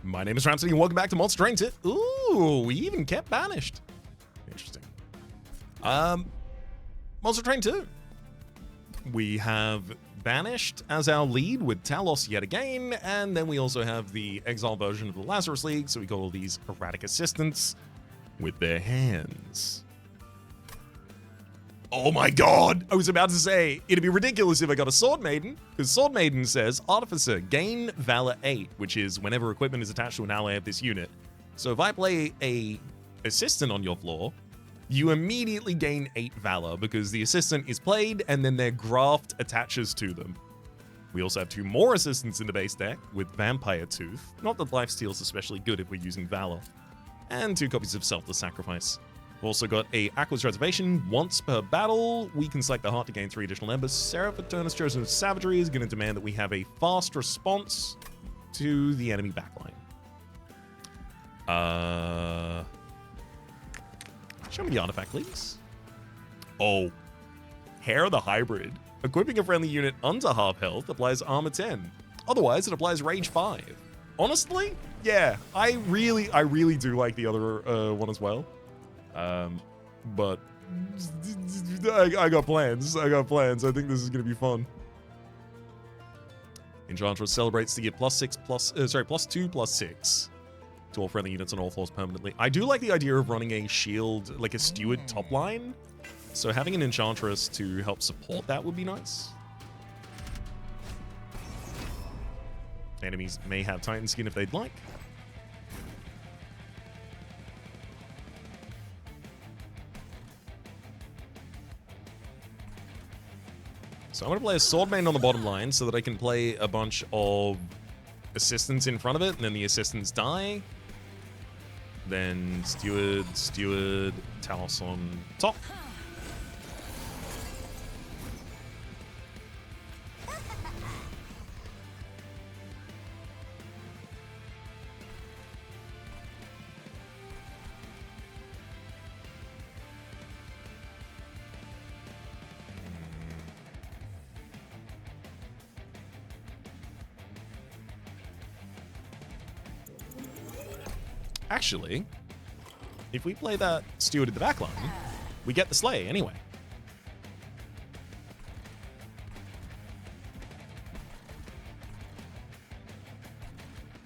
My name is Rhapsody and welcome back to Monster Train 2. Ooh, we even kept Banished. Interesting. Monster Train 2. We have Banished as our lead with Talos yet again, and then we also have the Exile version of the Lazarus League, so we got all these erratic assistants with their hands. Oh my god! I was about to say, it'd be ridiculous if I got a Swordmaiden, because Swordmaiden says, Artificer, gain Valor 8, which is whenever equipment is attached to an ally of this unit. So if I play a assistant on your floor, you immediately gain 8 Valor, because the assistant is played, and then their graft attaches to them. We also have 2 more assistants in the base deck, with Vampire Tooth, not that Lifesteal is especially good if we're using Valor, and 2 copies of Selfless Sacrifice. We've also got a Aqua's Reservation. Once per battle, we can select the heart to gain 3 additional embers. Seraph, Eternus, Chosen of Savagery is going to demand that we have a fast response to the enemy backline. Show me the artifact, please. Oh, Hair the Hybrid. Equipping a friendly unit under half health applies armor 10. Otherwise, it applies rage 5. Honestly, yeah, I really do like the other one as well. But I got plans. I think this is gonna be fun. Enchantress celebrates to give +2/+6 to all friendly units on all floors permanently. I do like the idea of running a shield, like a steward top line. So having an Enchantress to help support that would be nice. Enemies may have Titan Skin if they'd like. So I'm going to play a Swordmaiden on the bottom line so that I can play a bunch of assistants in front of it, and then the assistants die. Then Steward, Talos on top. Actually, if we play that Steward at the backline, we get the Slay anyway.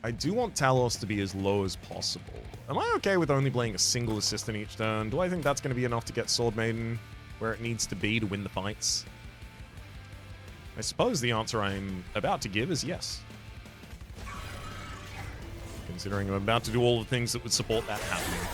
I do want Talos to be as low as possible. Am I okay with only playing a single assistant each turn? Do I think that's going to be enough to get Swordmaiden where it needs to be to win the fights? I suppose the answer I'm about to give is yes. Considering I'm about to do all the things that would support that happening.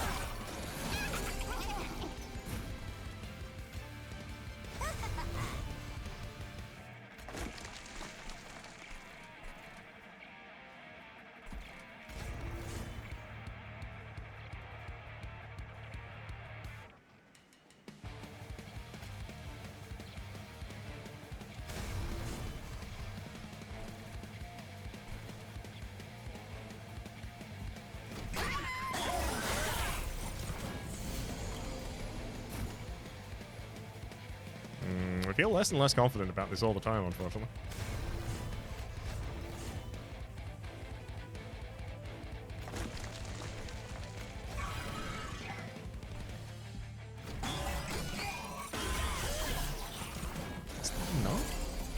I feel less and less confident about this all the time, unfortunately. Is that enough?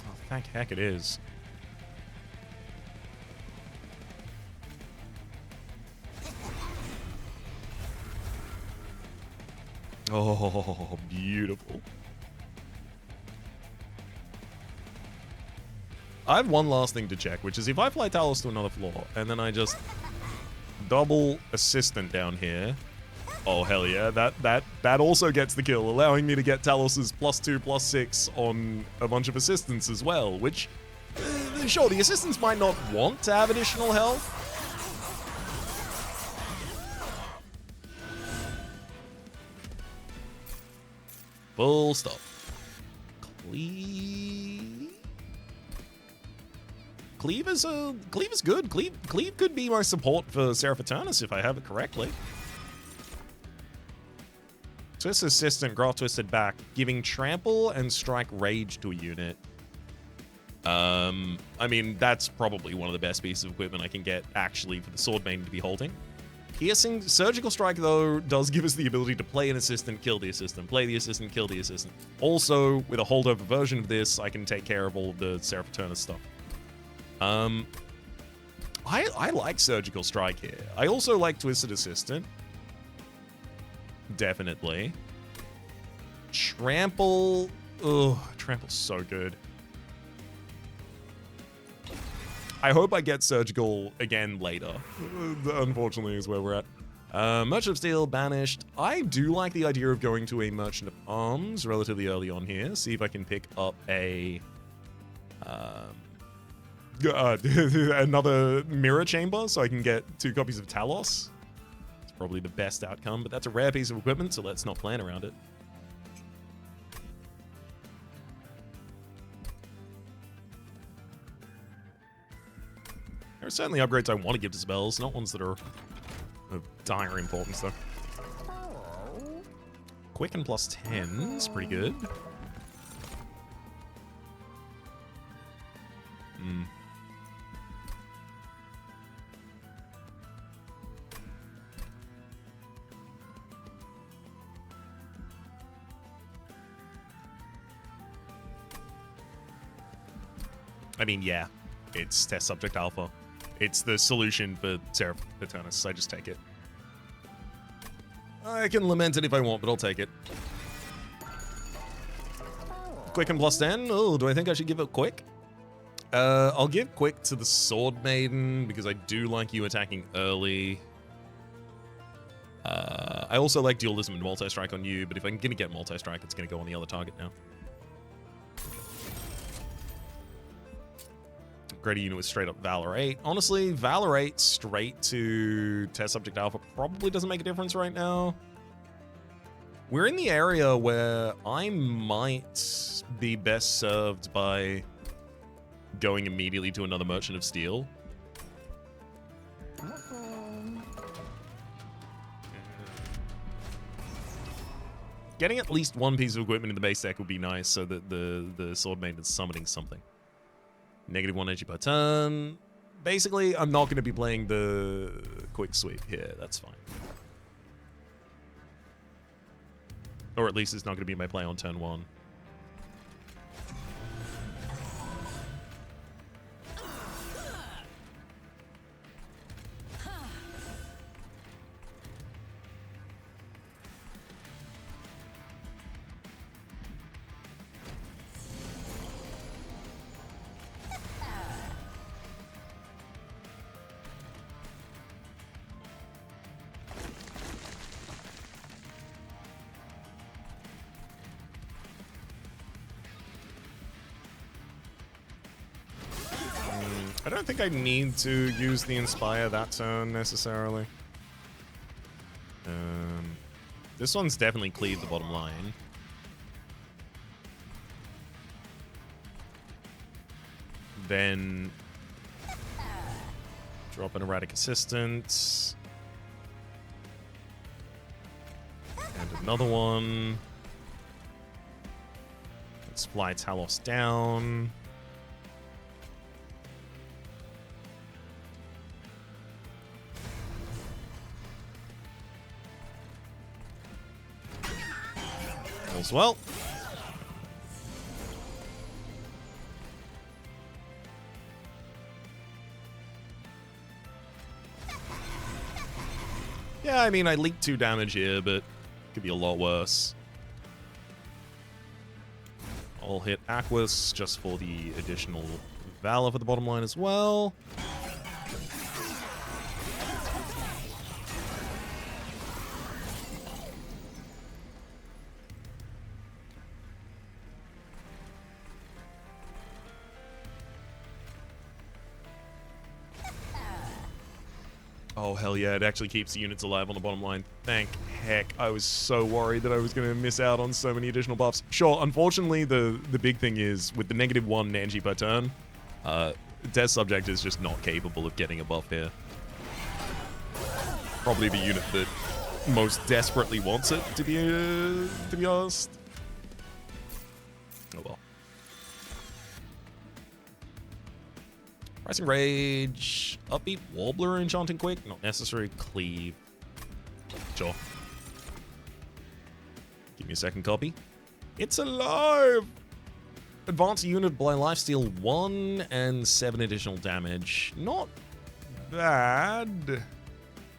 Oh, thank heck it is. Oh, beautiful. I have one last thing to check, which is if I fly Talos to another floor, and then I just double assistant down here. Oh, hell yeah. That also gets the kill, allowing me to get Talos's +2/+6 on a bunch of assistants as well, which, sure, the assistants might not want to have additional health. Full stop. Cleave is good. Cleave could be my support for Seraph Eternus if I have it correctly. Twist Assistant, Graft Twisted back, giving Trample and Strike Rage to a unit. I mean, that's probably one of the best pieces of equipment I can get, actually, for the Swordmaiden to be holding. Piercing Surgical Strike, though, does give us the ability to play an assistant, kill the assistant, play the assistant, kill the assistant. Also, with a holdover version of this, I can take care of all of the Seraph stuff. I like Surgical Strike here. I also like Twisted Assistant. Definitely. Trample. Ugh, Trample's so good. I hope I get Surgical again later. Unfortunately, is where we're at. Merchant of Steel, Banished. I do like the idea of going to a Merchant of Arms relatively early on here. See if I can pick up a... another Mirror Chamber so I can get 2 copies of Talos. It's probably the best outcome, but that's a rare piece of equipment, so let's not plan around it. There are certainly upgrades I want to give to spells, not ones that are of dire importance, though. Quicken plus 10 is pretty good. I mean, yeah, it's Test Subject Alpha. It's the solution for Seraph Eternus. I just take it. I can lament it if I want, but I'll take it. Quicken plus 10. Oh, do I think I should give it Quick? I'll give Quick to the Swordmaiden because I do like you attacking early. I also like Dualism and Multi-Strike on you, but if I'm going to get Multi-Strike, it's going to go on the other target now. Greater unit with straight up Valor 8. Honestly, Valor 8 straight to Test Subject Alpha probably doesn't make a difference right now. We're in the area where I might be best served by going immediately to another Merchant of Steel. Getting at least one piece of equipment in the base deck would be nice so that the Swordmaiden is summoning something. -1 energy per turn. Basically, I'm not going to be playing the quick sweep here. That's fine. Or at least it's not going to be my play on turn 1. I don't think I need to use the Inspire that turn, necessarily. This one's definitely cleared the bottom line. Then... drop an Erratic Assistant. And another one. Let's fly Talos down. As well. Yeah, I mean, I leaked 2 damage here, but could be a lot worse. I'll hit Aquas just for the additional Valor for the bottom line as well. Oh, hell yeah, it actually keeps the units alive on the bottom line. Thank heck. I was so worried that I was going to miss out on so many additional buffs. Sure, unfortunately, the big thing is, with the -1 energy per turn, Test Subject is just not capable of getting a buff here. Probably the unit that most desperately wants it, to be honest. Oh well. Rising Rage, Upbeat, Warbler, Enchanting Quick, not necessary. Cleave. Sure. Give me a second copy. It's alive! Advance a unit by lifesteal 1 and 7 additional damage. Not bad.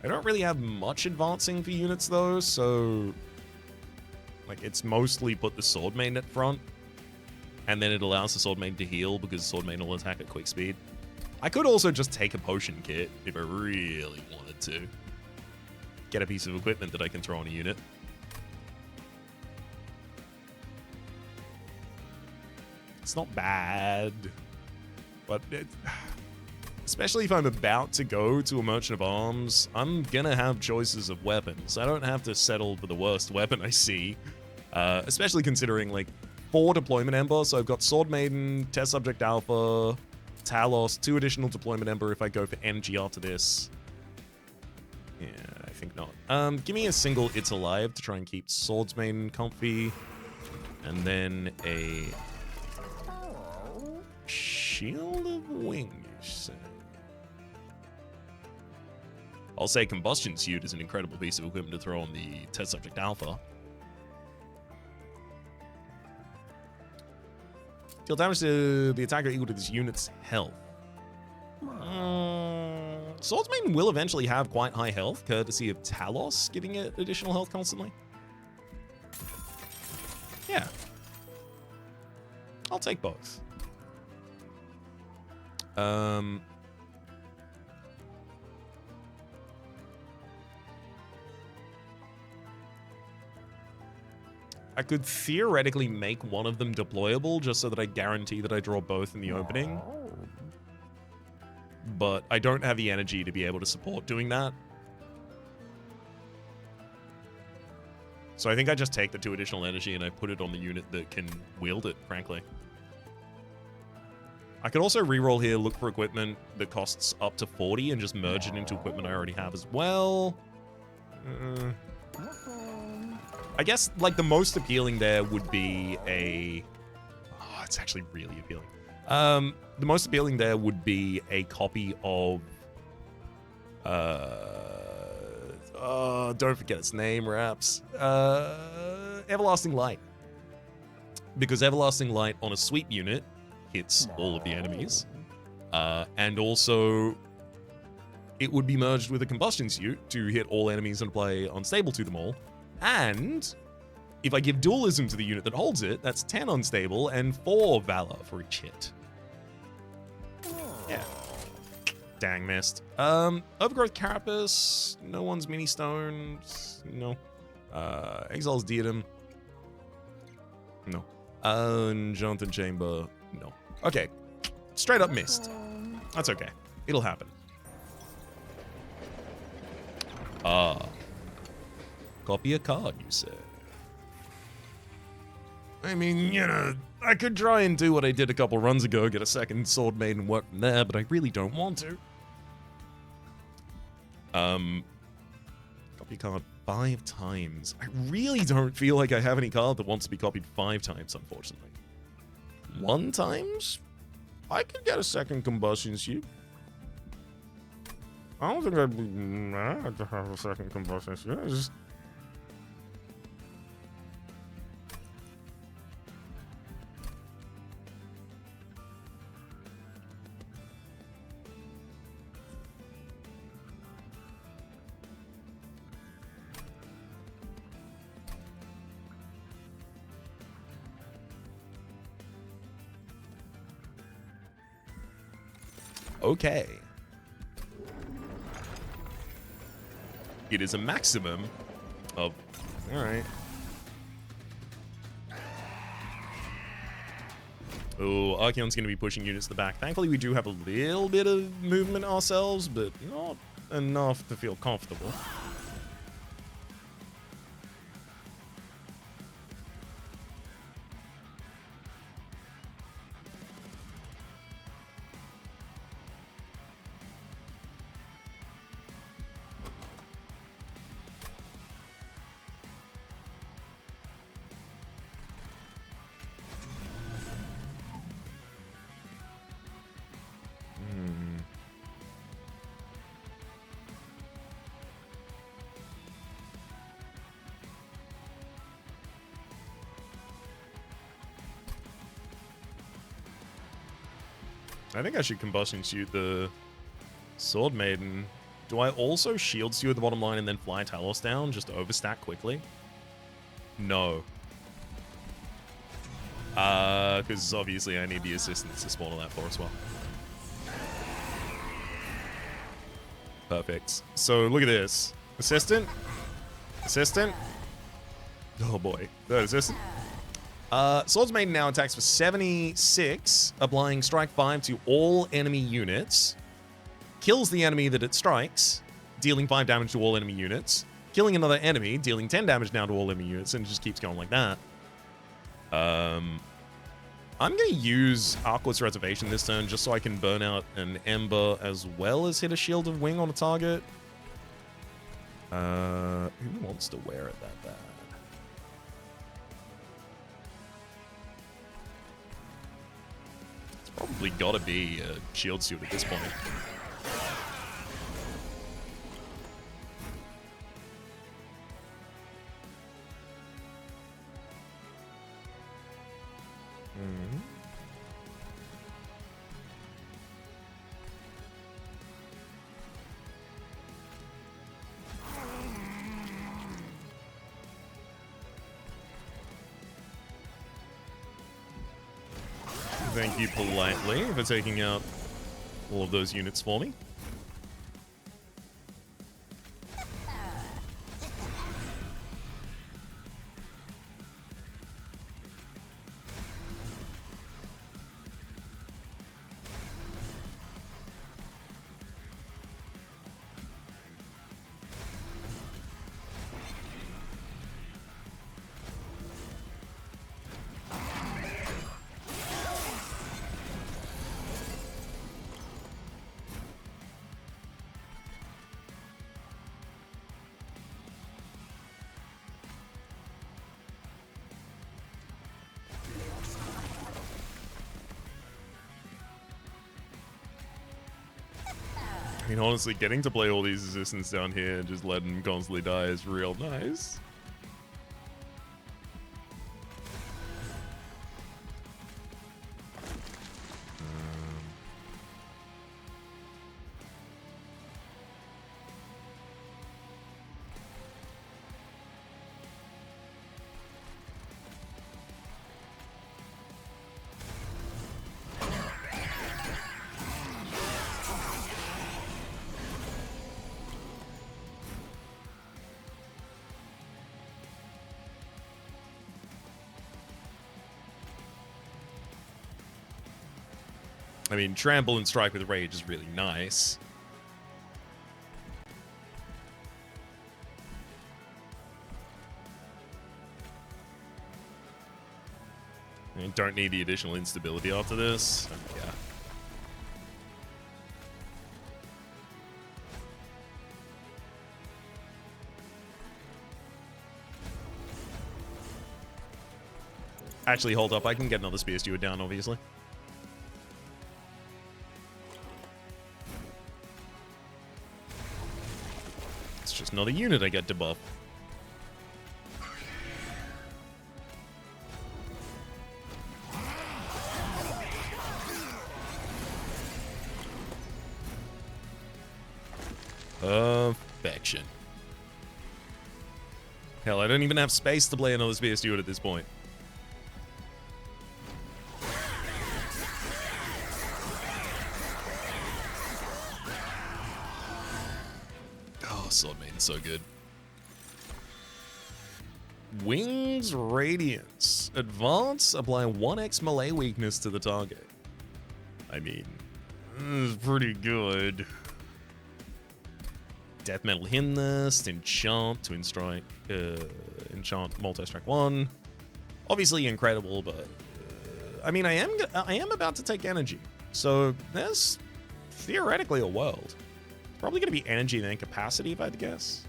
I don't really have much advancing for units though, so like it's mostly put the Swordmaiden at front, and then it allows the Swordmaiden to heal because Swordmaiden will attack at quick speed. I could also just take a potion kit if I really wanted to. Get a piece of equipment that I can throw on a unit. It's not bad, but especially if I'm about to go to a Merchant of Arms, I'm gonna have choices of weapons. I don't have to settle for the worst weapon I see, especially considering like 4 deployment ember. So I've got Swordmaiden, Test Subject Alpha, Talos, 2 additional deployment ember if I go for energy after this. Yeah, I think not. Give me a single It's Alive to try and keep Swordsmaiden comfy, and then a Shield of Wing, you say? I'll say Combustion Suit is an incredible piece of equipment to throw on the Test Subject Alpha. Deal damage to the attacker equal to this unit's health. Swordsmaiden will eventually have quite high health, courtesy of Talos giving it additional health constantly. Yeah. I'll take both. I could theoretically make one of them deployable just so that I guarantee that I draw both in the opening. But I don't have the energy to be able to support doing that. So I think I just take the 2 additional energy and I put it on the unit that can wield it, frankly. I could also reroll here, look for equipment that costs up to 40 and just merge it into equipment I already have as well. I guess, like, the most appealing there would be a... Oh, it's actually really appealing. The most appealing there would be a copy of... don't forget its name, Raps. Everlasting Light. Because Everlasting Light on a sweep unit hits all of the enemies. And also, it would be merged with a Combustion Suit to hit all enemies and apply Unstable to them all. And if I give Dualism to the unit that holds it, that's 10 Unstable and 4 Valor for each hit. Yeah. Dang, missed. Overgrowth Carapace. No one's Mini Stones. No. Exile's Diadem. No. Enchanted Chamber. No. Okay. Straight up missed. That's okay. It'll happen. Copy a card, you say? I mean, you know, I could try and do what I did a couple runs ago, get a second Swordmaiden work from there, but I really don't want to. Copy a card 5 times. I really don't feel like I have any card that wants to be copied 5 times, unfortunately. 1 times? I could get a second Combustion Suit. I don't think I'd be mad to have a second Combustion Suit. I just... Okay. It is a maximum of... Alright. Oh, Arkion's going to be pushing units to the back. Thankfully, we do have a little bit of movement ourselves, but not enough to feel comfortable. I think I should combustion shoot the Swordmaiden. Do I also shield stew at the bottom line and then fly Talos down just to overstack quickly? No. Because obviously I need the assistance to spawn on that for as well. Perfect. So look at this. Assistant. Assistant. Oh boy. That assistant. Swordsmaiden now attacks for 76, applying strike 5 to all enemy units. Kills the enemy that it strikes, dealing 5 damage to all enemy units. Killing another enemy, dealing 10 damage now to all enemy units, and it just keeps going like that. I'm going to use Arqua's Reservation this turn just so I can burn out an Ember as well as hit a Shield of Wing on a target. Who wants to wear it that bad? It's probably got to be a Shield Suit at this point. Thank you politely for taking out all of those units for me. I mean, honestly, getting to play all these assistants down here and just letting them constantly die is real nice. I mean, trample and strike with rage is really nice. I mean, don't need the additional instability after this. Yeah. Actually, hold up. I can get another Spear Steward down, obviously. Just not a unit I get to buff. Perfection. Hell, I don't even have space to play another Spear Steward at this point. Swordmaiden's so good. Wings Radiance. Advance, apply 1x melee weakness to the target. I mean, this is pretty good. Death Metal Hymnist, Enchant to enchant multi-strike 1. Obviously incredible, but I mean, I am about to take energy. So there's theoretically a world. Probably going to be energy and then capacity, if I had to guess.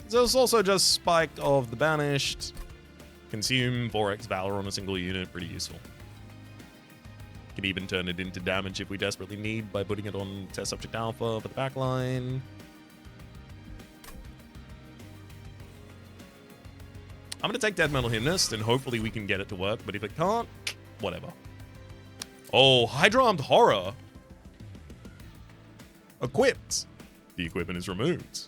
There's also just Spike of the Banished. Consume 4x Valor on a single unit. Pretty useful. Can even turn it into damage if we desperately need by putting it on Test Subject Alpha for the backline. I'm going to take Death Metal Hymnist, and hopefully we can get it to work, but if it can't, whatever. Oh, Hydra-Armed Horror. Equipped. The equipment is removed.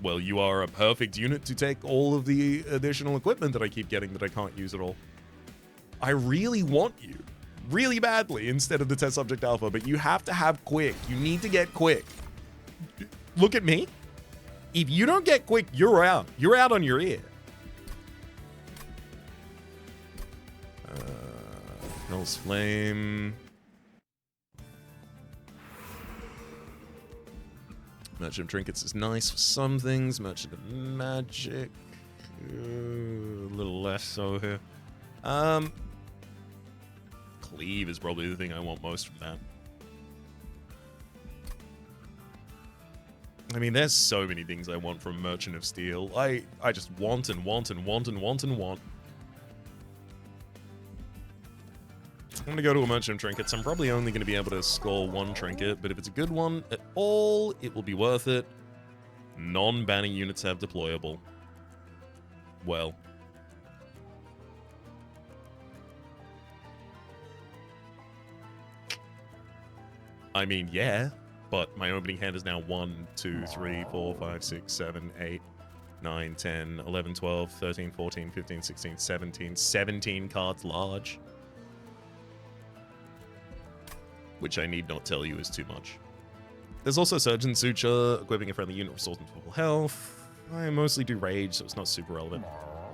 Well, you are a perfect unit to take all of the additional equipment that I keep getting that I can't use at all. I really want you, really badly, instead of the Test Subject Alpha, but you have to have Quick. You need to get Quick. Look at me. If you don't get Quick, you're out. You're out on your ear. Hell's Flame. Merchant of Trinkets is nice for some things. Merchant of Magic, a little less so here. Cleave is probably the thing I want most from that. I mean, there's so many things I want from Merchant of Steel. I just want and want and want and want and want. I'm going to go to a Merchant of Trinkets. I'm probably only going to be able to score one trinket, but if it's a good one at all, it will be worth it. Non-banning units have deployable. Well. I mean, yeah, but my opening hand is now 1, 2, 3, 4, 5, 6, 7, 8, 9, 10, 11, 12, 13, 14, 15, 16, 17. 17 cards large. Which I need not tell you is too much. There's also Surgeon Suture, equipping a friendly unit restores into full health. I mostly do rage, so it's not super relevant.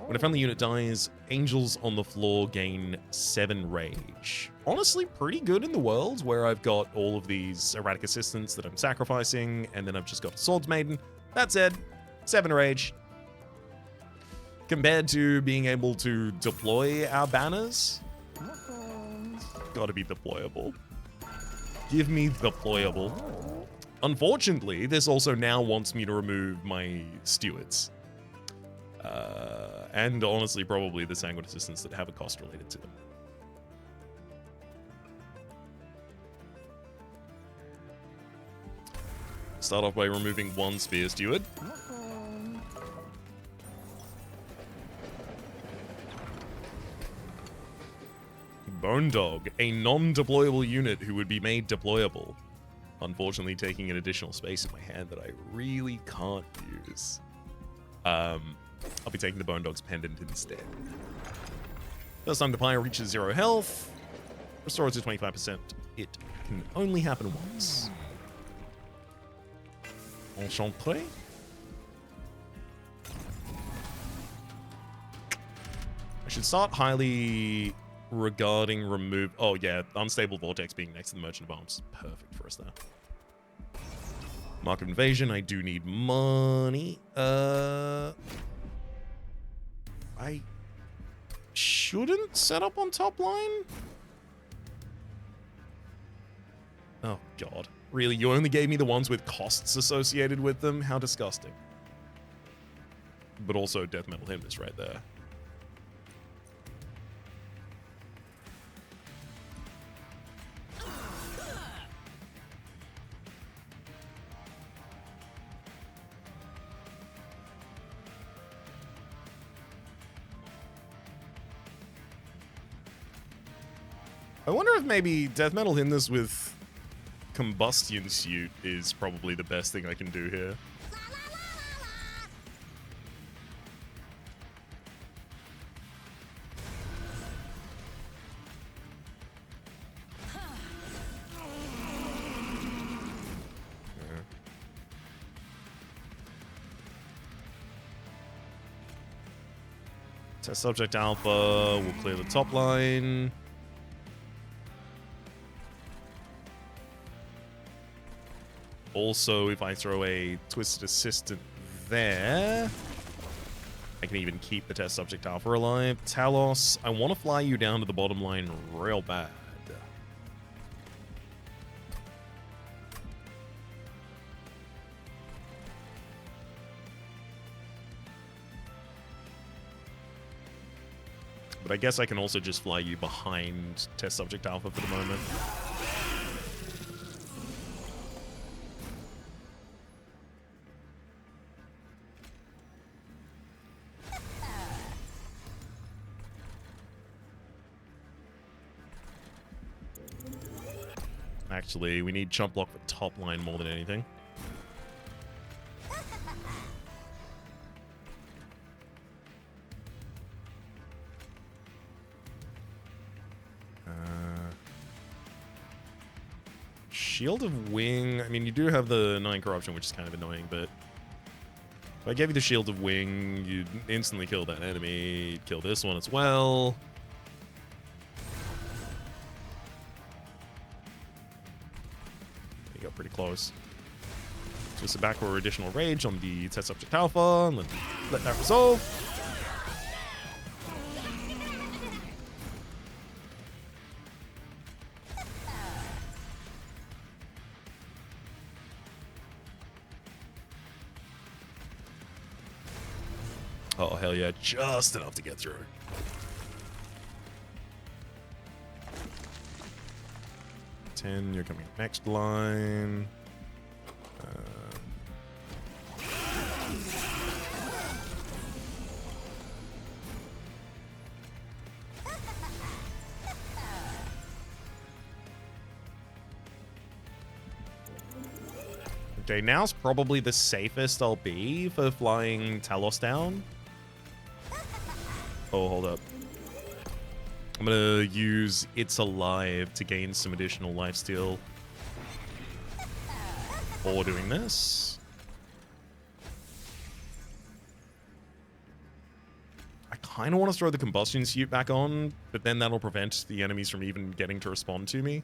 When a friendly unit dies, angels on the floor gain 7 rage. Honestly, pretty good in the world where I've got all of these erratic assistants that I'm sacrificing, and then I've just got a Swordsmaiden. That said, 7 rage. Compared to being able to deploy our banners, gotta be deployable. Give me deployable. Unfortunately, this also now wants me to remove my stewards. And honestly, probably the Sanguine Assistants that have a cost related to them. Start off by removing 1 Spear Steward. Bone Dog, a non-deployable unit who would be made deployable. Unfortunately, taking an additional space in my hand that I really can't use. I'll be taking the Bone Dog's Pendant instead. First time the player reaches 0 health, restores to 25%. It can only happen once. Enchantré. I should start highly regarding remove. Oh yeah, unstable Vortex being next to the Merchant of Arms. Perfect for us there. Mark of Invasion, I do need money. I shouldn't set up on top line? Oh god. Really, you only gave me the ones with costs associated with them? How disgusting. But also Death Metal Hymnist right there. I wonder if maybe Death Metal Hymnist with Combustion Suit is probably the best thing I can do here. Test Subject Alpha will clear the top line. Also, if I throw a Twisted Assistant there, I can even keep the Test Subject Alpha alive. Talos, I want to fly you down to the bottom line real bad. But I guess I can also just fly you behind Test Subject Alpha for the moment. Actually, we need chump block for top line more than anything. Shield of Wing. I mean, you do have the 9 corruption, which is kind of annoying, but if I gave you the Shield of Wing, you'd instantly kill that enemy. You'd kill this one as well. You got pretty close. Just a backward additional rage on the test subject alpha, and let that resolve. Oh, hell yeah. Just enough to get through. Ten, you're coming next line. Okay, now's probably the safest I'll be for flying Talos down. Oh, hold up. I'm gonna use It's Alive to gain some additional lifesteal before doing this. I kind of want to throw the combustion suit back on, but then that'll prevent the enemies from even getting to respond to me.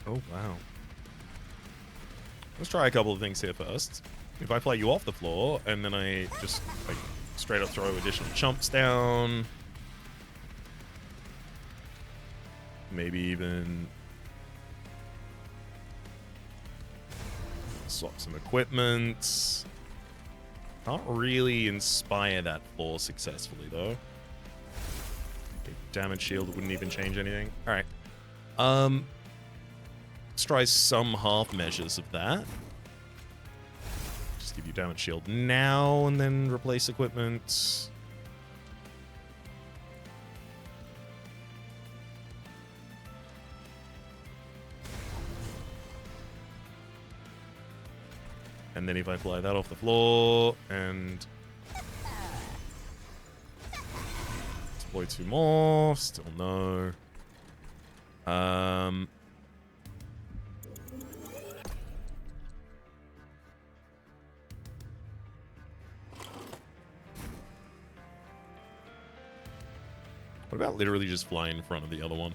Oh, wow. Let's try a couple of things here first. If I play you off the floor, and then I just, like, straight up throw additional chumps down. Maybe even swap some equipment. Can't really inspire that floor successfully, though. Okay, damage shield wouldn't even change anything. Alright. Let's try some half measures of that. Just give you damage shield now and then replace equipment. And then if I fly that off the floor and deploy 2 more, still no. What about literally just flying in front of the other one?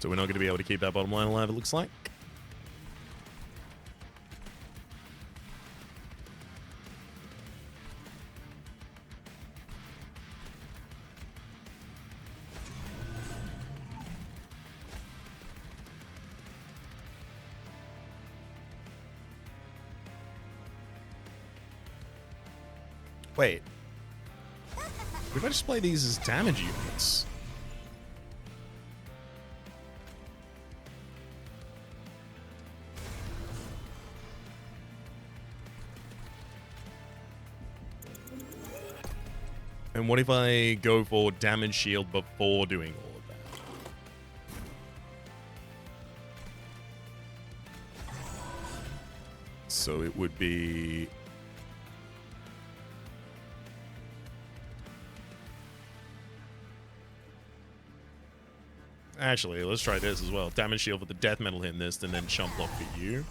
So we're not going to be able to keep that bottom line alive, it looks like. Wait. If I just play these as damage units? And what if I go for damage shield before doing all of that? So it would be Actually, let's try this as well. Damage shield with the death metal hit this, and then chump block for you.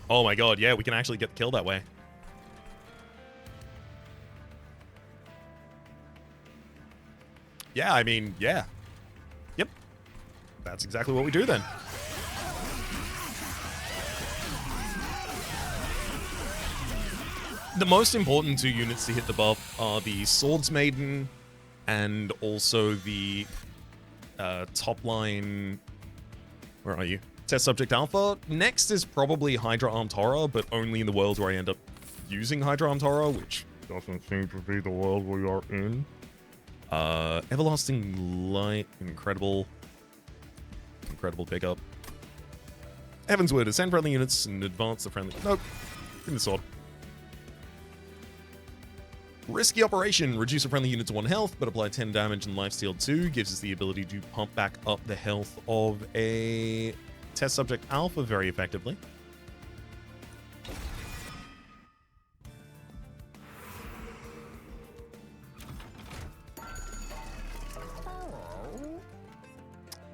Oh my god, yeah, we can actually get the kill that way. Yeah, I mean, yeah. Yep. That's exactly what we do then. The most important 2 units to hit the buff are the Swordmaiden and also the top line... Where are you? Test Subject Alpha. Next is probably Hydra Armed Horror, but only in the world where I end up using Hydra Armed Horror, which doesn't seem to be the world we are in. Everlasting Light. Incredible pickup. Heaven's Word. Ascend friendly units and advance the friendly... Nope. Give me the sword. Risky Operation. Reduce a friendly unit to 1 health, but apply 10 damage and lifesteal 2. Gives us the ability to pump back up the health of a Test Subject Alpha very effectively.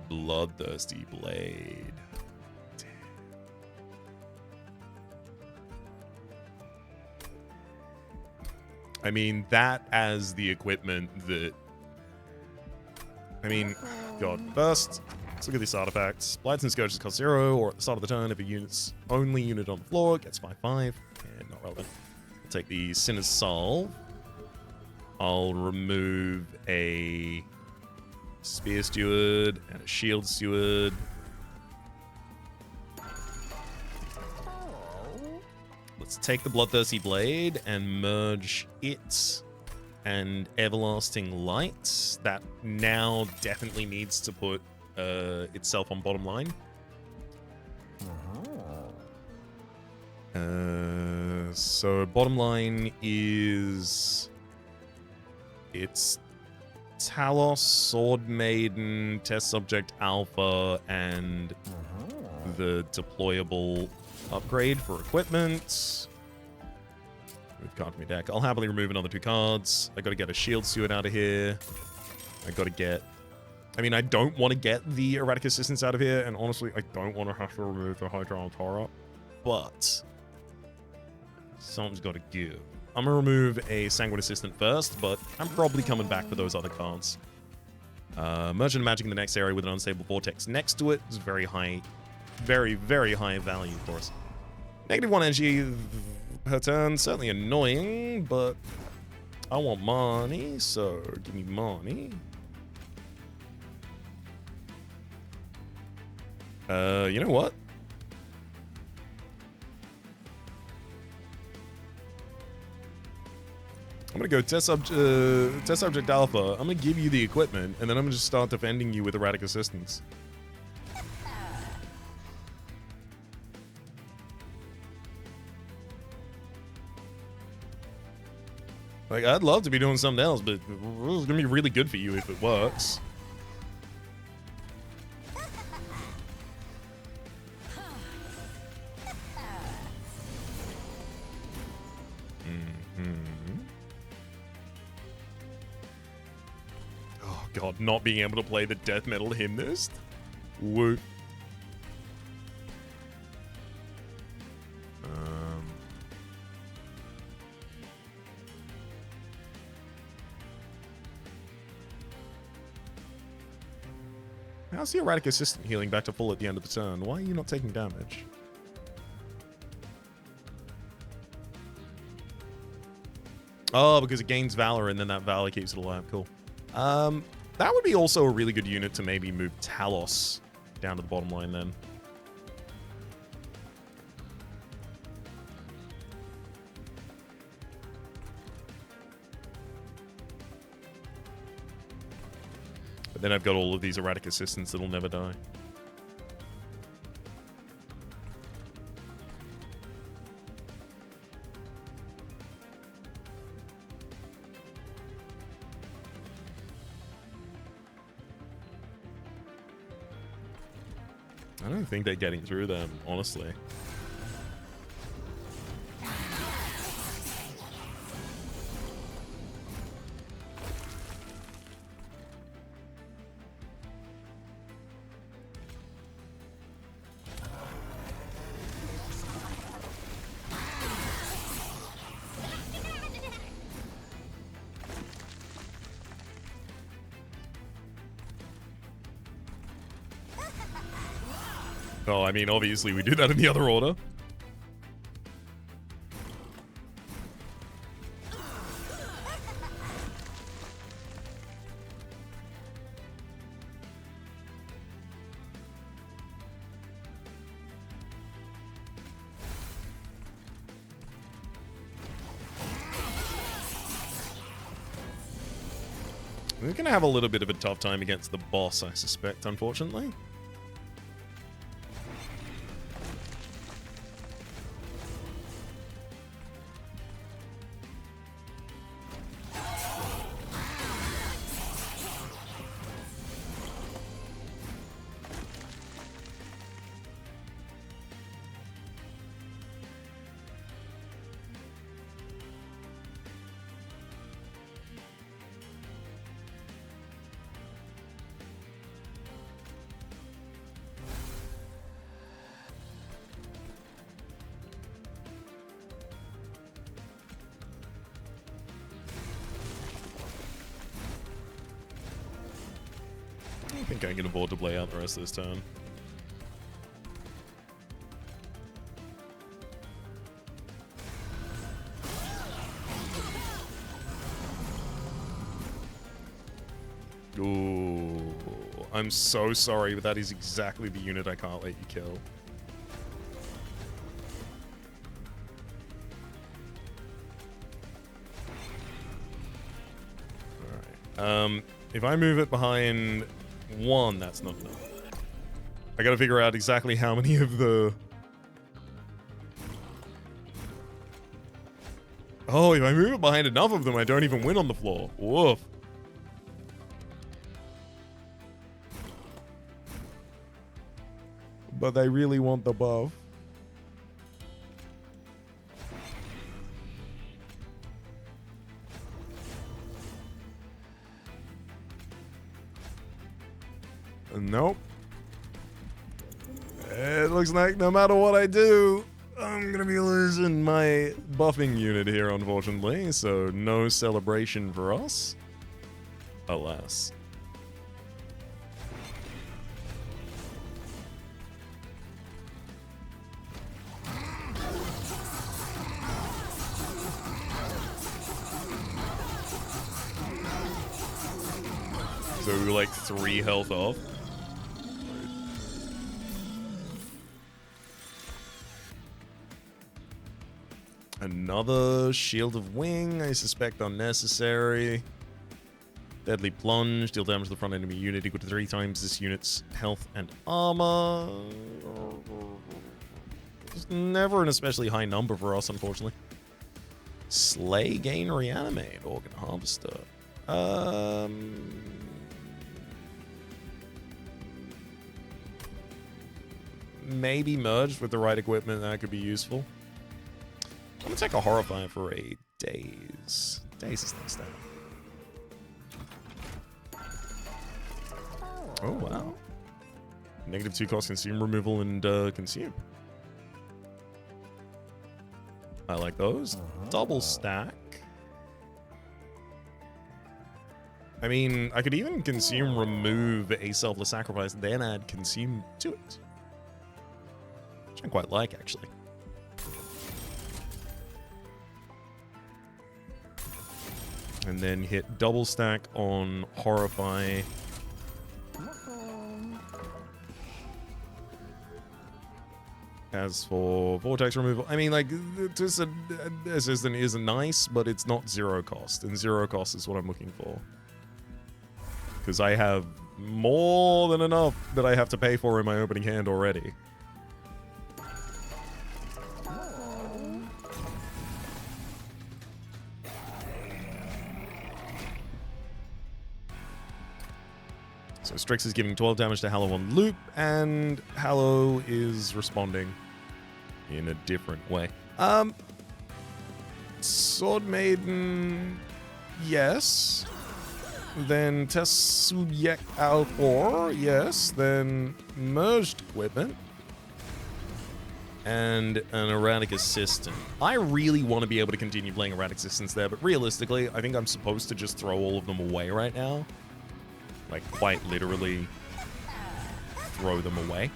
Bloodthirsty Blade. I mean, that as the equipment that... I mean, God. First, let's look at these artifacts. Blights and Scourges cost 0, or at the start of the turn, if a unit's only unit on the floor gets 5/5. And not relevant. I'll take the Sinner's Salve. I'll remove a Spear Steward and a Shield Steward. Let's take the Bloodthirsty Blade and merge it and Everlasting Light. That now definitely needs to put itself on bottom line. So bottom line is... It's Talos, Swordmaiden, Test Subject Alpha, and the deployable upgrade for equipment. Move card from your deck. I'll happily remove another 2 cards. I gotta get a Shield Steward out of here. I gotta get... I mean, I don't want to get the Erratic Assistance out of here, and honestly, I don't want to have to remove the Hydra Armed Horror, but something's gotta give. I'm gonna remove a Sanguine Assistant first, but I'm probably coming back for those other cards. Merchant of Magic in the next area with an Unstable Vortex next to it is very high, very, very high value for us. -1 energy per turn, certainly annoying, but I want money, so give me money. You know what? I'm gonna go Test Subject Alpha. I'm gonna give you the equipment, and then I'm gonna just start defending you with Erratic Assistance. Like, I'd love to be doing something else, but it's gonna be really good for you if it works. Oh god, not being able to play the death metal hymnist? Woo. How's the Erratic Assistant healing back to full at the end of the turn? Why are you not taking damage? Oh, because it gains Valor and then that Valor keeps it alive. Cool. That would be also a really good unit to maybe move Talos down to the bottom line then. But then I've got all of these Erratic Assistants that'll never die. I don't think they're getting through them, honestly. Oh, I mean, obviously we do that in the other order. We're going to have a little bit of a tough time against the boss, I suspect, unfortunately. I think I can afford to play out the rest of this turn. Ooh, I'm so sorry, but that is exactly the unit I can't let you kill. Alright. If I move it behind 1, that's not enough. I gotta figure out exactly how many of the... Oh, if I move it behind enough of them, I don't even win on the floor. Woof. But they really want the buff. Nope. It looks like no matter what I do, I'm gonna be losing my buffing unit here, unfortunately. So no celebration for us. Alas. So we were like 3 health off. Another Shield of Wing, I suspect unnecessary. Deadly Plunge, deal damage to the front enemy unit equal to 3 times this unit's health and armor. It's never an especially high number for us, unfortunately. Slay, Gain, Reanimate, Organ Harvester. Maybe merged with the right equipment, that could be useful. I'm gonna take a Horrify for a Daze. Daze is next down. Oh, wow. -2 cost consume removal and consume. I like those. Double stack. I mean, I could even consume remove a selfless sacrifice, then add consume to it. Which I quite like, actually. And then hit double stack on Horrify. As for Vortex removal, I mean, like, this assistant is nice, but it's not 0 cost. And 0 cost is what I'm looking for. Because I have more than enough that I have to pay for in my opening hand already. So Strix is giving 12 damage to Hallow on loop, and Hallow is responding in a different way. Swordmaiden, yes. Then Tessuyek Alfor, yes. Then merged equipment. And an erratic assistant. I really want to be able to continue playing erratic assistants there, but realistically, I think I'm supposed to just throw all of them away right now. Like, quite literally throw them away.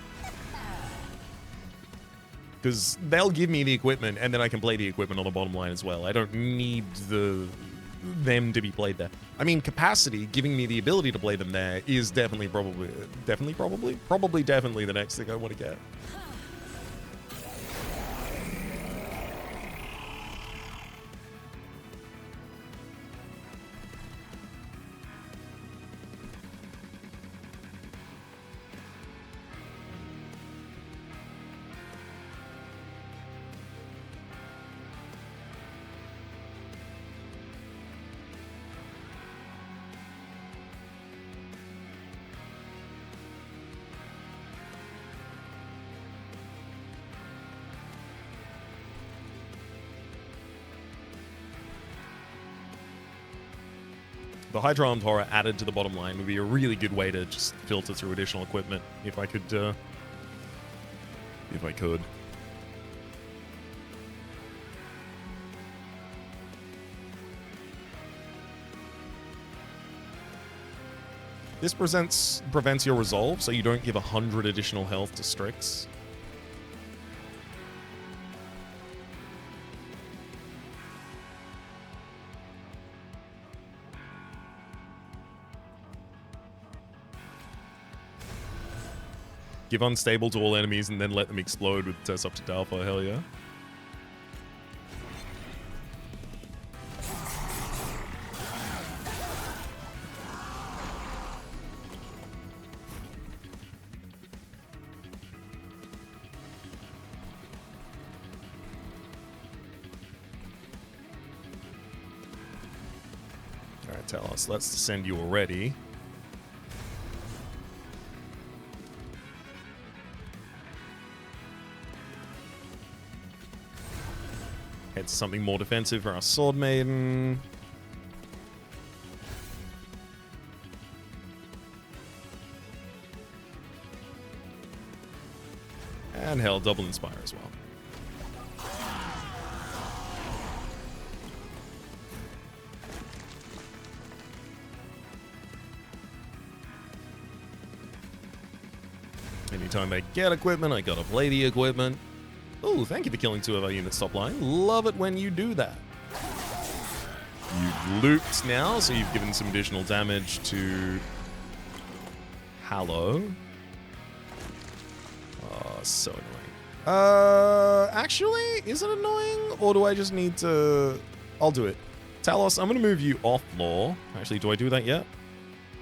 Because they'll give me the equipment, and then I can play the equipment on the bottom line as well. I don't need them to be played there. I mean, capacity, giving me the ability to play them there is definitely the next thing I want to get. The Hydra-Armed Horror added to the bottom line would be a really good way to just filter through additional equipment if I could. This prevents your resolve, so you don't give 100 additional health to Strix. Give unstable to all enemies and then let them explode with Test Subject Alpha. Hell yeah. Alright, tell us. Let's send you already. Head to something more defensive for our Swordmaiden. And hell, double Inspire as well. Anytime they get equipment, I gotta play the equipment. Oh, thank you for killing 2 of our units top line. Love it when you do that. You've looped now, so you've given some additional damage to Hallow. Oh, so annoying. Actually, is it annoying? Or do I just need to... I'll do it. Talos, I'm going to move you off floor. Actually, do I do that yet?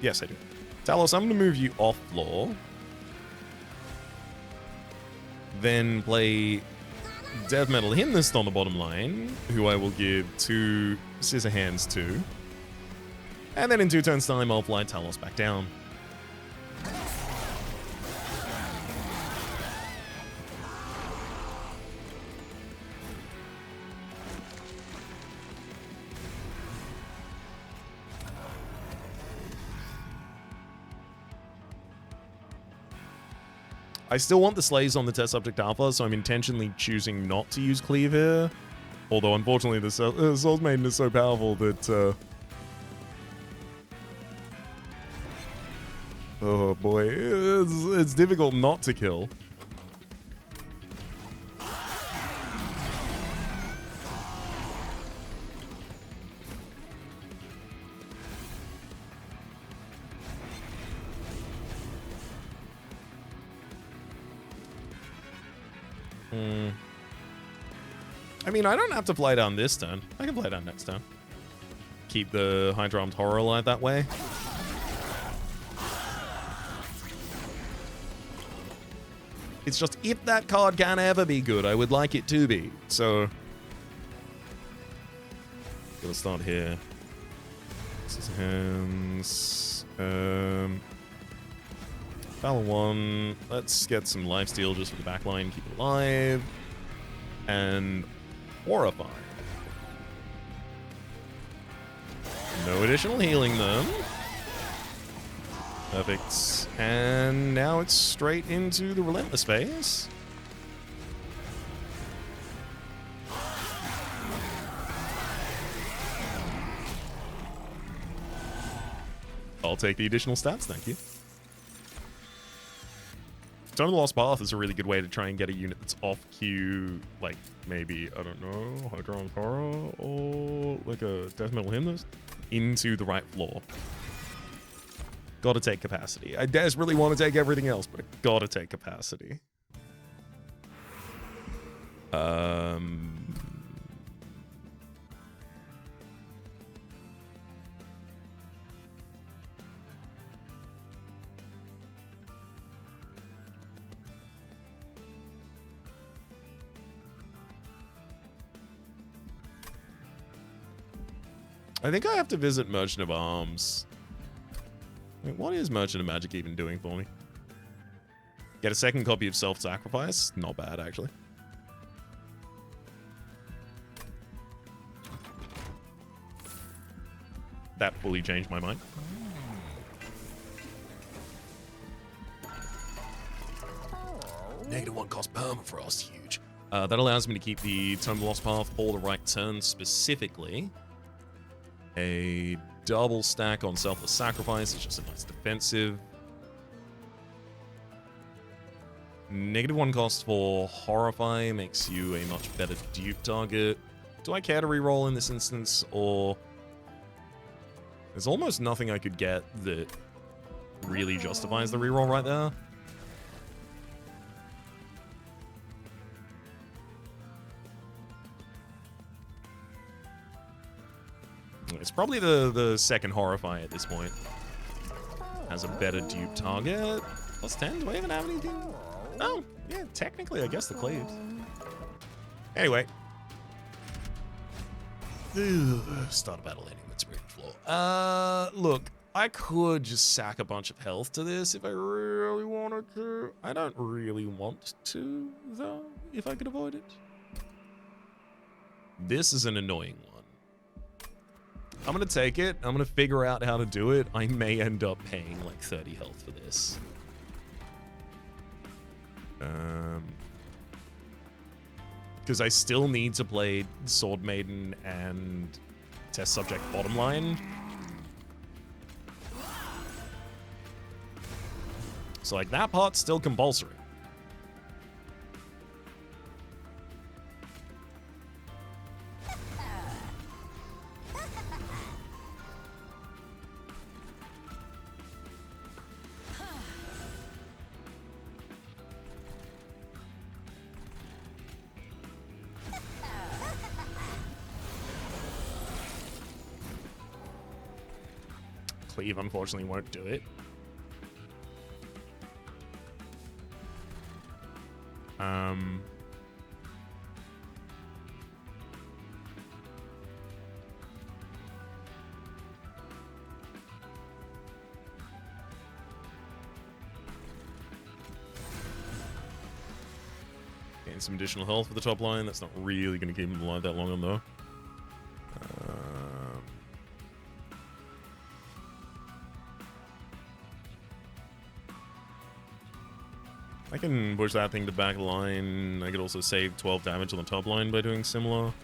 Yes, I do. Talos, I'm going to move you off floor. Then play Death Metal Hymnist on the bottom line, who I will give 2 Scissor Hands to. And then in 2 turns time, I'll fly Talos back down. I still want the Slays on the Test Subject Alpha, so I'm intentionally choosing not to use Cleave here. Although, unfortunately, the Swordmaiden is so powerful that... oh boy, it's difficult not to kill. I mean, I don't have to fly down this turn. I can fly down next turn. Keep the Hydra-Armed Horror alive that way. It's just, if that card can ever be good, I would like it to be. So, gotta start here. Scissor Hands. Valor 1. Let's get some lifesteal just for the backline. Keep it alive. And Horrify. No additional healing them. Perfect. And now it's straight into the Relentless phase. I'll take the additional stats, thank you. Tone of the Lost Path is a really good way to try and get a unit that's off queue, like maybe, I don't know, Hydron Horror or like a Death Metal Hymnist, into the right floor. Gotta take capacity. I desperately want to take everything else, but I gotta take capacity. I think I have to visit Merchant of Arms. Wait, what is Merchant of Magic even doing for me? Get a second copy of Self-Sacrifice? Not bad, actually. That fully changed my mind. -1 cost permafrost, huge. That allows me to keep the Tome of the Lost Path for the right turn, specifically a double stack on Selfless Sacrifice. It's just a nice defensive. -1 cost for Horrify makes you a much better dupe target. Do I care to reroll in this instance, or... There's almost nothing I could get that really justifies the reroll right there. It's probably the second Horrify at this point. Has a better dupe target. +10, do I even have anything? Oh, yeah, technically, I guess the Cleaves. Anyway. Start a battle ending with Spirit Floor. Look, I could just sack a bunch of health to this if I really wanted to. I don't really want to, though, if I could avoid it. This is an annoying one. I'm gonna take it. I'm gonna figure out how to do it. I may end up paying like 30 health for this. Because I still need to play Swordmaiden and Test Subject bottom line. So like that part's still compulsory. Cleave unfortunately won't do it. Gain some additional health for the top line. That's not really going to keep him alive that long, though. I can push that thing to back line. I could also save 12 damage on the top line by doing similar.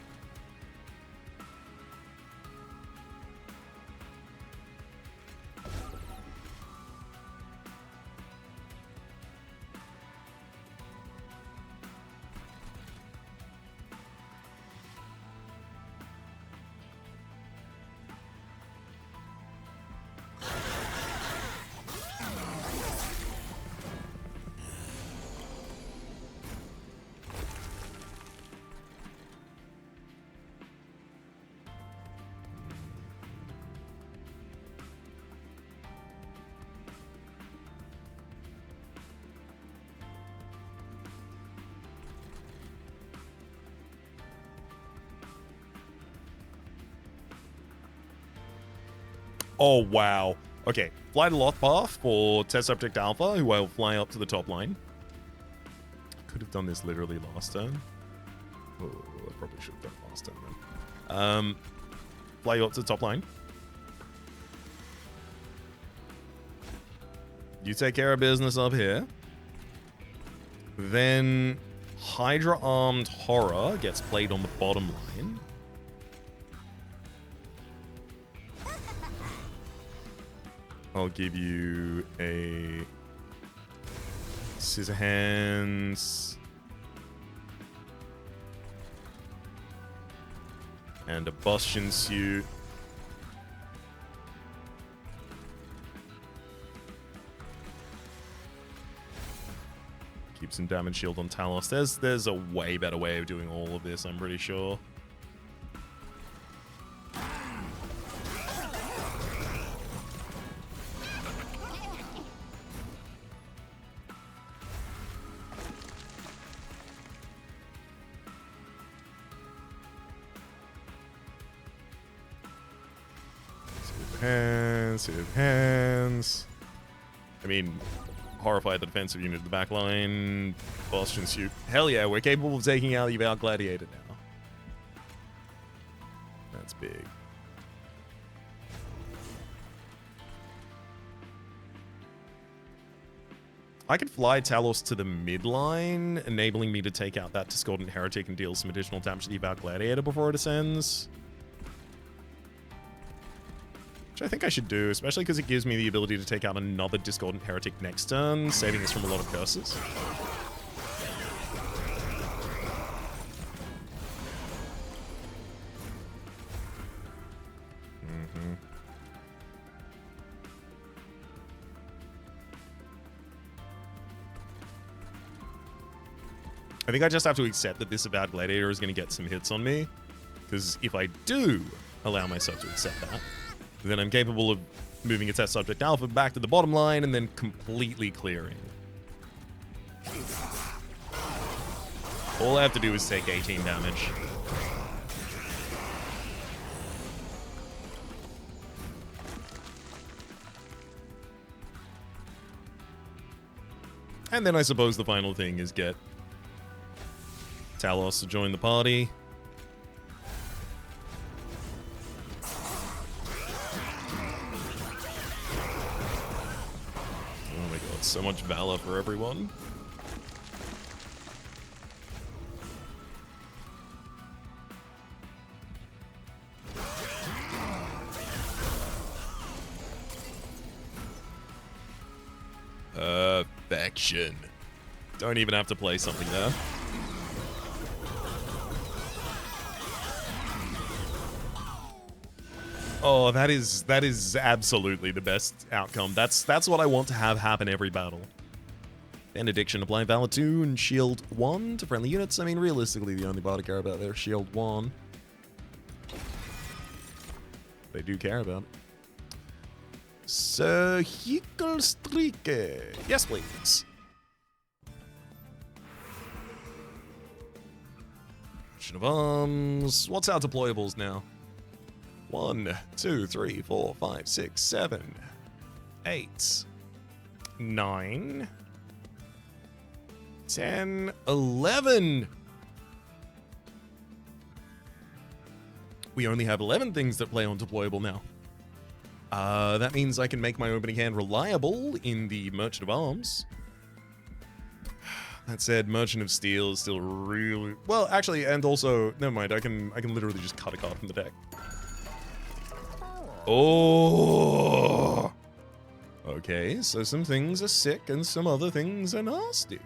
Oh, wow. Okay, fly to Lothpath for Test Subject Alpha, who I'll fly up to the top line. Could have done this literally last turn. Oh, I probably should have done it last turn then. Fly you up to the top line. You take care of business up here. Then Hydra Armed Horror gets played on the bottom line. I'll give you a Scissor Hands. And a Bastion Suit. Keep some damage shield on Talos. There's a way better way of doing all of this, I'm pretty sure. Save hands. I mean, horrify the defensive unit of the back line. Bastion Suit. Hell yeah, we're capable of taking out the Avowed Gladiator now. That's big. I could fly Talos to the midline, enabling me to take out that Discordant Heretic and deal some additional damage to the Avowed Gladiator before it ascends. Which I think I should do, especially because it gives me the ability to take out another Discordant Heretic next turn, saving us from a lot of curses. I think I just have to accept that this Avowed Gladiator is going to get some hits on me, because if I do allow myself to accept that, then I'm capable of moving its test subject alpha back to the bottom line and then completely clearing. All I have to do is take 18 damage. And then I suppose the final thing is get Talos to join the party. So much valor for everyone. Perfection. Don't even have to play something there. Oh, that is absolutely the best outcome. That's what I want to have happen every battle. Benediction, apply Valor 2 and Shield 1 to friendly units. I mean, realistically, the only bar to care about there is Shield 1. They do care about it. Sir Hickelstrike. Yes, please. Action of Arms. What's our deployables now? 1, 2, 3, 4, 5, 6, 7, 8, 9, 10, 11. We only have 11 things that play on deployable now. That means I can make my opening hand reliable in the Merchant of Arms. That said, Merchant of Steel is still really... Well, actually, and also, never mind, I can literally just cut a card from the deck. Oh! Okay, so some things are sick and some other things are nasty.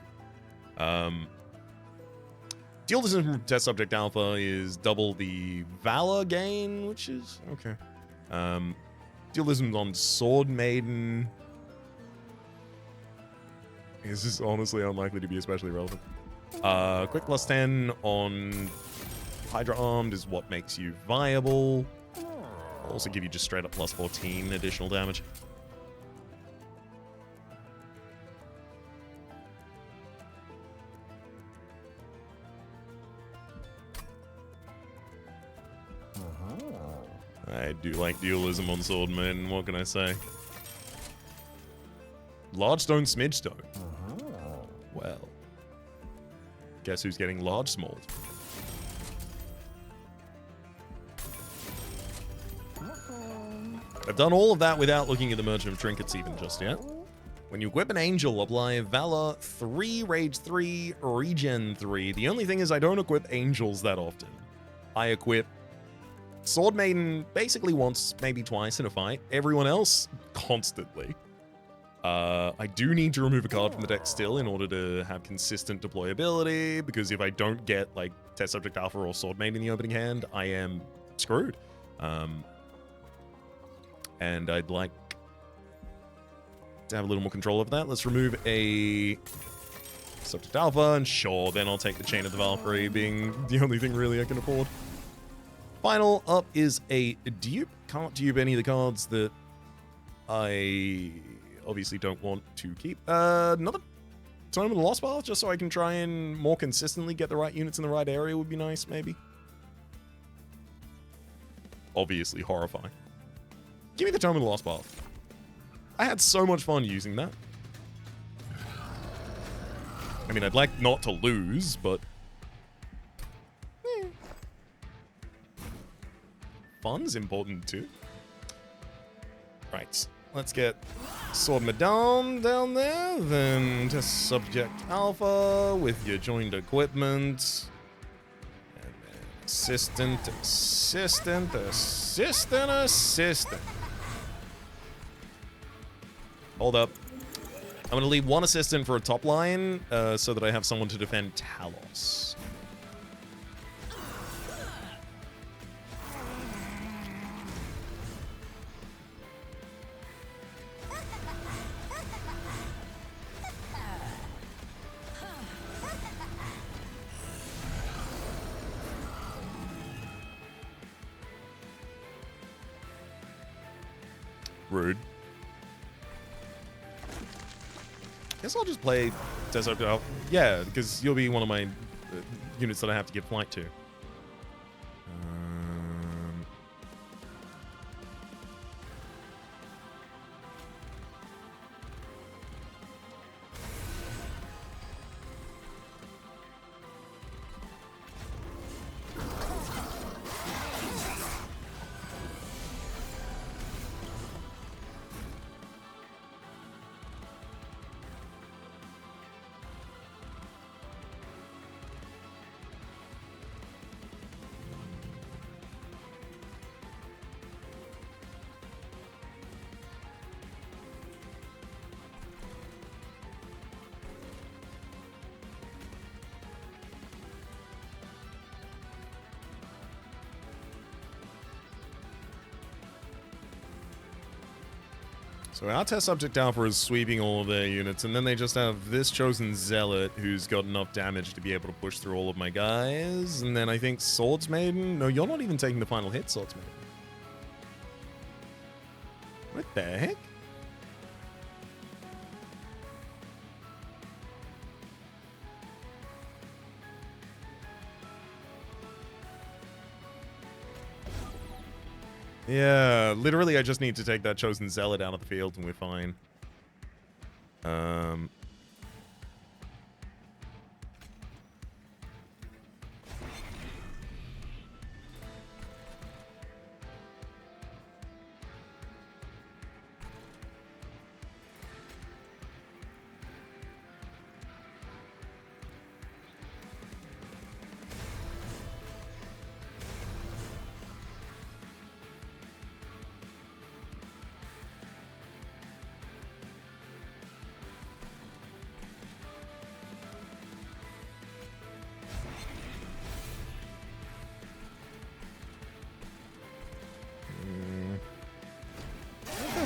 Dualism from Test Subject Alpha is double the Valor gain, which is... okay. Dualism on Swordmaiden is honestly unlikely to be especially relevant. Quick plus 10 on Hydra Armed is what makes you viable. I'll also give you just straight up plus 14 additional damage. I do like dualism on Swordmaiden, what can I say? Large Stone, Smidge Stone. Well, guess who's getting large smalled? I've done all of that without looking at the Merchant of Trinkets even just yet. When you equip an Angel, apply Valor 3, Rage 3, Regen 3. The only thing is I don't equip Angels that often. I equip Swordmaiden basically once, maybe twice in a fight. Everyone else, constantly. I do need to remove a card from the deck still in order to have consistent deployability, because if I don't get, like, Test Subject Alpha or Swordmaiden in the opening hand, I am screwed. And I'd like to have a little more control over that. Let's remove a Subject Alpha, and sure, then I'll take the Chain of the Valkyrie, being the only thing really I can afford. Final up is a dupe. Can't dupe any of the cards that I obviously don't want to keep. Another Tome of the Lost Path, just so I can try and more consistently get the right units in the right area would be nice, maybe. Obviously horrifying. Give me the Tome of the Lost Path. I had so much fun using that. I mean, I'd like not to lose, but... fun's important too. Right, let's get Swordmaiden down there, then Test Subject Alpha with your joined equipment. And then assistant, assistant, assistant, assistant. Hold up. I'm going to leave one assistant for a top line so that I have someone to defend Talos. Rude. Guess I'll just play Test Subject Alpha. Yeah, because you'll be one of my units that I have to give flight to. So our Test Subject Alpha is sweeping all of their units, and then they just have this Chosen Zealot who's got enough damage to be able to push through all of my guys. And then I think Swordsmaiden... No, you're not even taking the final hit, Swordsmaiden. What the heck? Yeah, literally I just need to take that Chosen Zealot out of the field and we're fine.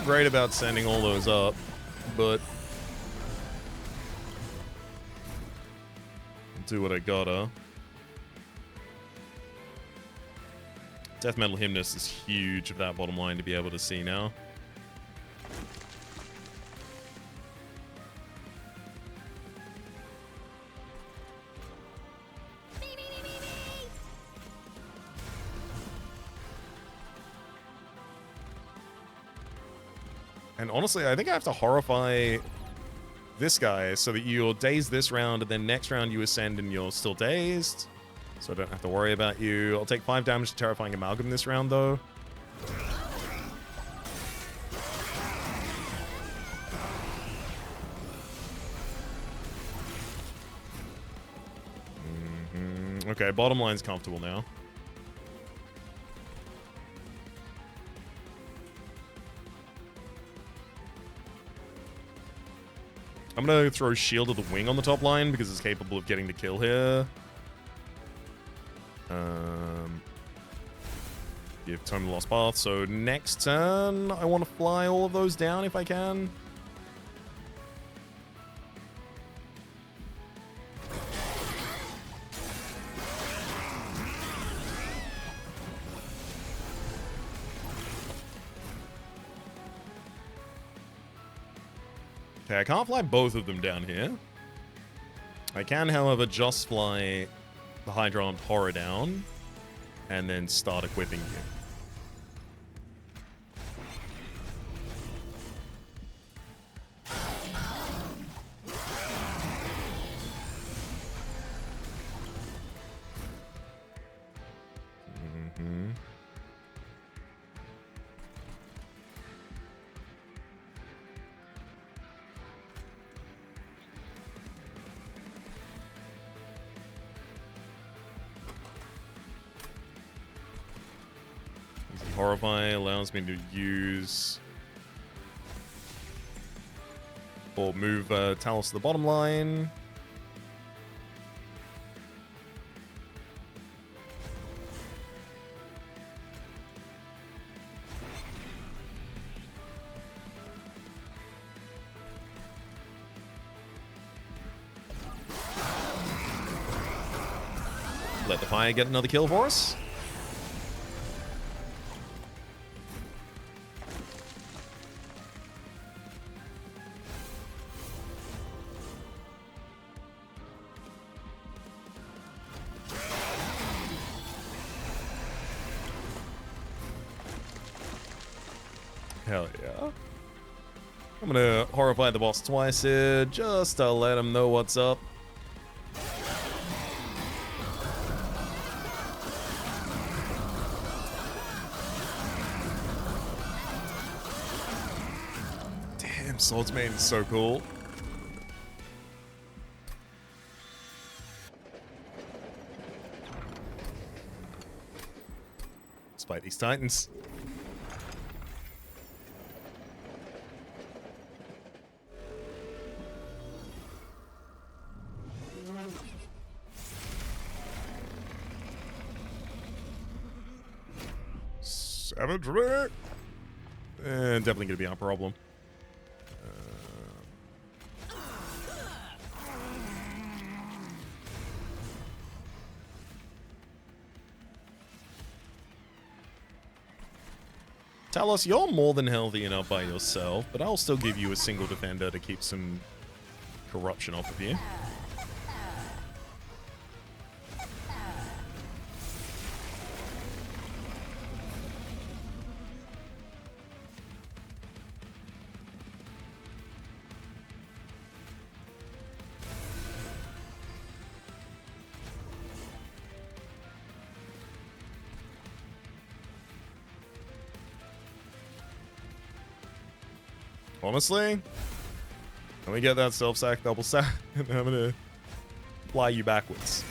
Great about sending all those up, but I'll do what I gotta. Death Metal Hymnist is huge of that bottom line to be able to see now. And honestly, I think I have to horrify this guy so that you're dazed this round, and then next round you ascend and you're still dazed. So I don't have to worry about you. I'll take 5 damage to Terrifying Amalgam this round, though. Okay, bottom line's comfortable now. I'm going to throw Shield of the Wing on the top line because it's capable of getting the kill here. Give Tome the Lost Path. So next turn, I want to fly all of those down if I can. Okay, I can't fly both of them down here. I can, however, just fly the Hydra-Armed Horror down and then start equipping you. Horrify allows me to use or move Talos to the bottom line. Let the fire get another kill for us. Hell yeah. I'm gonna horrify the boss twice here, just to let him know what's up. Damn, Swordmaiden is so cool. Despite these titans. Savagery! Definitely gonna be our problem. Talos, you're more than healthy enough by yourself, but I'll still give you a single defender to keep some corruption off of you. Honestly, let me get that self-sack, double sack, and I'm gonna fly you backwards.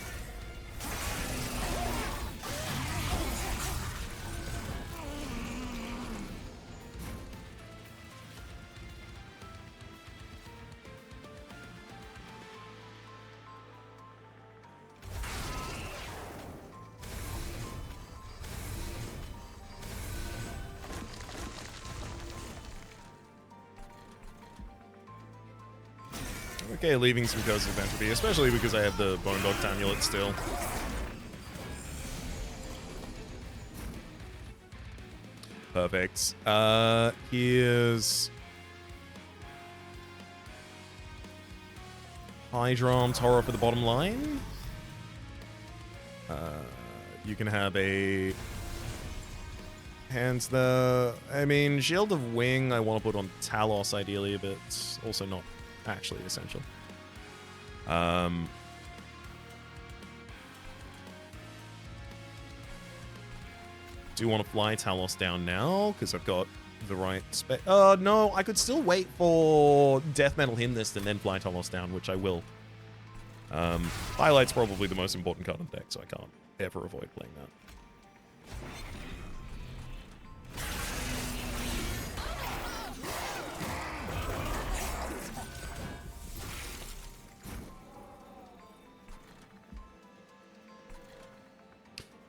Okay, leaving some Curse of Entropy, especially because I have the Bone Dog Amulet still. Perfect. Here's Hydra-Armed Horror for the bottom line. You can have a hands there. I mean, Shield of Wing I want to put on Talos ideally, but it's also not actually essential. Do want to fly Talos down now because I've got the right spec. No, I could still wait for Death Metal him this and then fly Talos down, which I will. Highlight's probably the most important card on deck, so I can't ever avoid playing that.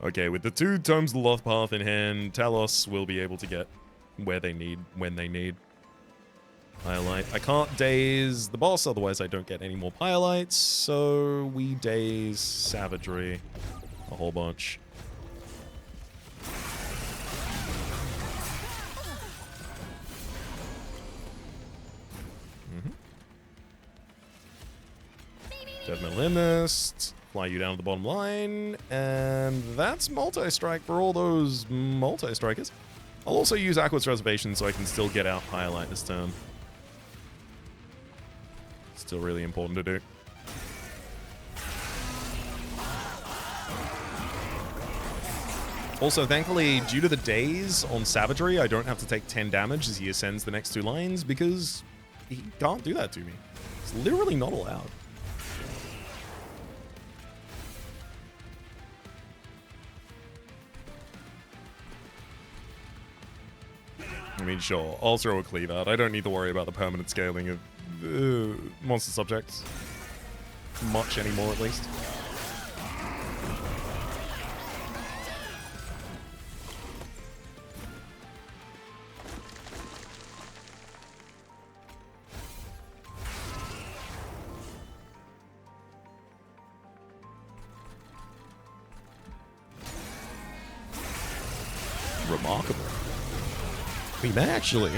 Okay, with the 2 Tomes of the Loth Path in hand, Talos will be able to get where they need, when they need. Highlight. I can't daze the boss, otherwise I don't get any more Pyolites, so we daze Savagery a whole bunch. Deadmanlimist, fly you down to the bottom line, and that's multi-strike for all those multi-strikers. I'll also use Aqua's Reservation so I can still get out Highlight this turn. Still really important to do. Also, thankfully, due to the daze on Savagery, I don't have to take 10 damage as he ascends the next 2 lines because he can't do that to me. It's literally not allowed. I mean, sure, I'll throw a cleave out. I don't need to worry about the permanent scaling of monster subjects. Much anymore, at least. Remarkable. We may actually...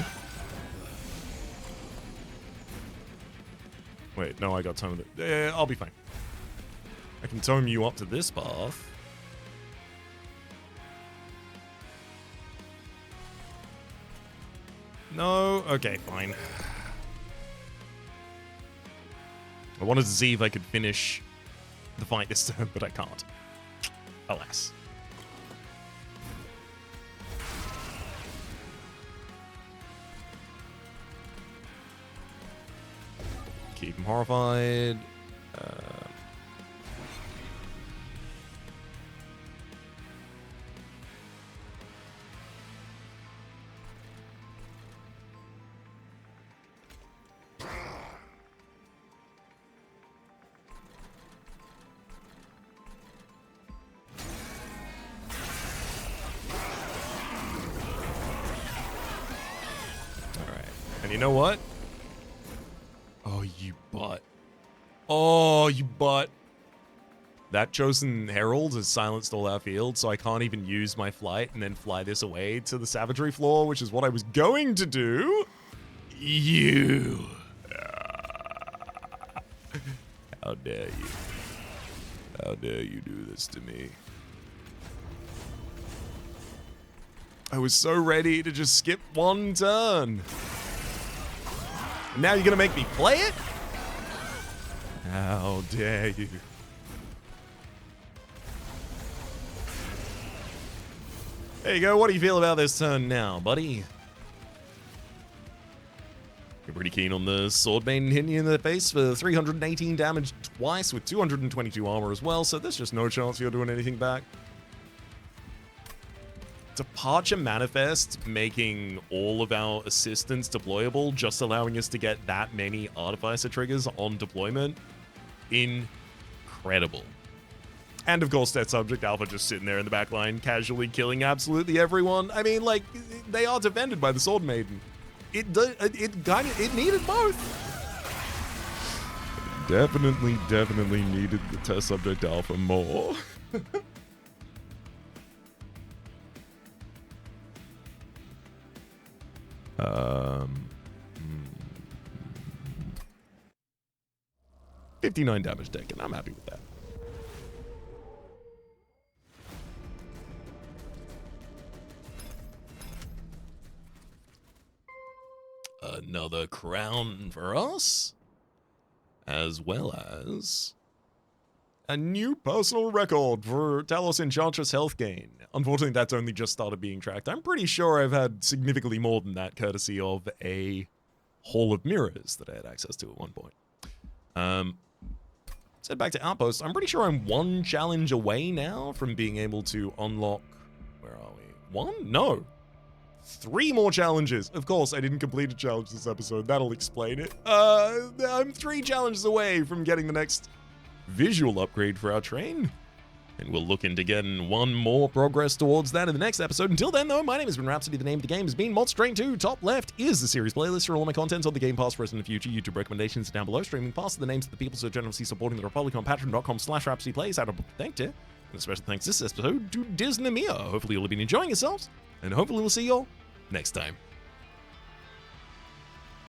Wait, no, I got tomed. I'll be fine. I can tome you up to this path. No? Okay, fine. I wanted to see if I could finish the fight this turn, but I can't. Alas. Keep him horrified. Alright. And you know what? Oh, you butt. Oh, you butt. That Chosen Herald has silenced all our field, so I can't even use my flight and then fly this away to the Savagery floor, which is what I was going to do. You. How dare you. How dare you do this to me. I was so ready to just skip one turn. Now you're gonna make me play it? How dare you? There you go. What do you feel about this turn now, buddy? You're pretty keen on the Swordmaiden hitting you in the face for 318 damage twice with 222 armor as well, so there's just no chance you're doing anything back. Departure Manifest making all of our assistants deployable, just allowing us to get that many Artificer triggers on deployment. Incredible. And of course, Death Subject Alpha just sitting there in the back line, casually killing absolutely everyone. I mean, like, they are defended by the Swordmaiden. It needed both. Definitely needed the Test Subject Alpha more. 59 damage taken. I'm happy with that. Another crown for us, as well as a new personal record for Talos Enchantress health gain. Unfortunately, that's only just started being tracked. I'm pretty sure I've had significantly more than that, courtesy of a Hall of Mirrors that I had access to at one point. Let's head back to Outpost. I'm pretty sure I'm 1 challenge away now from being able to unlock... Where are we? 1? No. 3 more challenges. Of course, I didn't complete a challenge this episode. That'll explain it. I'm 3 challenges away from getting the next visual upgrade for our train. And we'll look into getting one more progress towards that in the next episode. Until then, though, my name has been Rhapsody. The name of the game has been Monster Train 2. Top left is the series playlist for all my content on the Game Pass, present and future. YouTube recommendations down below. Streaming past the names of the people so generously supporting the Republic on patreon.com/RhapsodyPlays. Out of thank you. And a special thanks this episode to Disney Mia. Hopefully you'll have been enjoying yourselves. And hopefully we'll see you all next time.